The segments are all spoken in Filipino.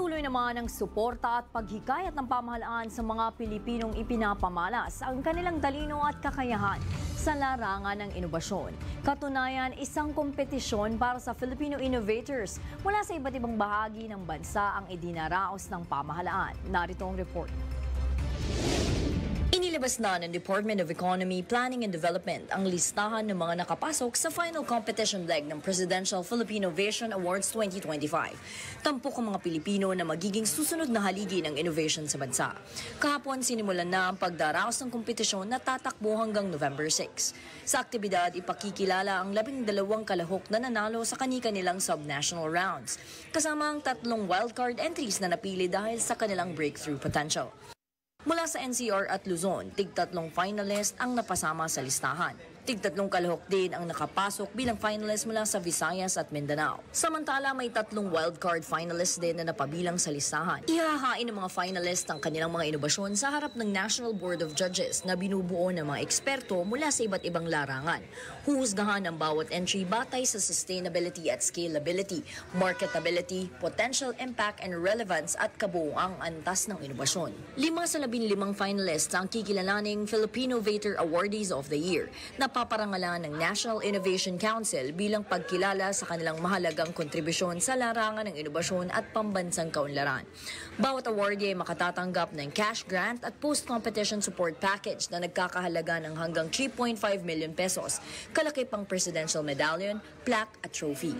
Patuloy naman ang suporta at paghikayat ng pamahalaan sa mga Pilipinong ipinapamalas ang kanilang talino at kakayahan sa larangan ng inobasyon. Katunayan, isang kompetisyon para sa Filipino innovators mula sa iba't ibang bahagi ng bansa ang idinaraos ng pamahalaan. Narito ang report. Inilabas na ng Department of Economy, Planning and Development ang listahan ng mga nakapasok sa final competition leg ng Presidential Filipino Innovation Awards 2025. Tampok ang mga Pilipino na magiging susunod na haligi ng innovation sa bansa. Kahapon sinimulan na ang pagdaraos ng kompetisyon na tatakbo hanggang November 6. Sa aktibidad, ipakikilala ang 12 kalahok na nanalo sa kani-kanilang sub-national rounds, kasama ang 3 wildcard entries na napili dahil sa kanilang breakthrough potential. Mula sa NCR at Luzon, tig-3 finalist ang napasama sa listahan. Tig-3 kalahok din ang nakapasok bilang finalist mula sa Visayas at Mindanao. Samantala, may 3 wildcard finalists din na napabilang sa listahan. Ihahain ng mga finalist ang kanilang mga inobasyon sa harap ng National Board of Judges na binubuo ng mga eksperto mula sa iba't ibang larangan. Huhusgahan ang bawat entry batay sa sustainability at scalability, marketability, potential impact and relevance at kabuuang antas ng inobasyon. 5 sa 15 finalists ang kikilalaning Filipino Innovator Awardees of the Year na paparangalan ng National Innovation Council bilang pagkilala sa kanilang mahalagang kontribusyon sa larangan ng inobasyon at pambansang kaunlaran. Bawat awardee ay makatatanggap ng cash grant at post-competition support package na nagkakahalaga ng hanggang 3.5 million pesos, kalaki pang presidential medallion, plaque at trophy.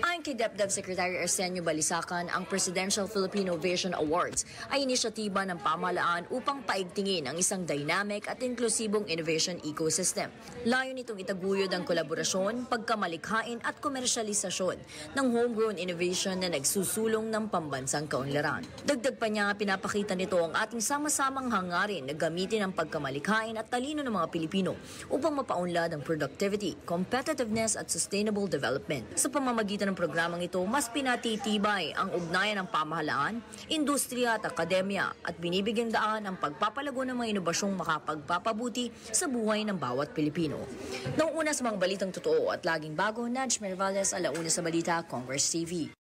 Ayon kay DepDev Secretary Arsenio Balisacan, ang Presidential Filipino Innovation Awards ay inisyatiba ng pamahalaan upang paigtingin ang isang dynamic at inklusibong innovation ecosystem. Layo nitong itaguyod ang kolaborasyon, pagkamalikhain at komersyalisasyon ng homegrown innovation na nagsusulong ng pambansang kaunlaran. Dagdag pa niya, pinapakita nito ang ating sama-samang hangarin na gamitin ang pagkamalikhain at talino ng mga Pilipino upang mapaunlad ang productivity, competitiveness at sustainable development. Sa pamamagitan ng programang ito, mas pinatitibay ang ugnayan ng pamahalaan, industriya at akademya at binibigyang daan ang pagpapalago ng mga inobasyong makapagpapabuti sa buhay ng bawat Pilipino. Nauuna sa mga balitang totoo at laging bago, Nadj Mervales, Alauna sa Balita, Congress TV.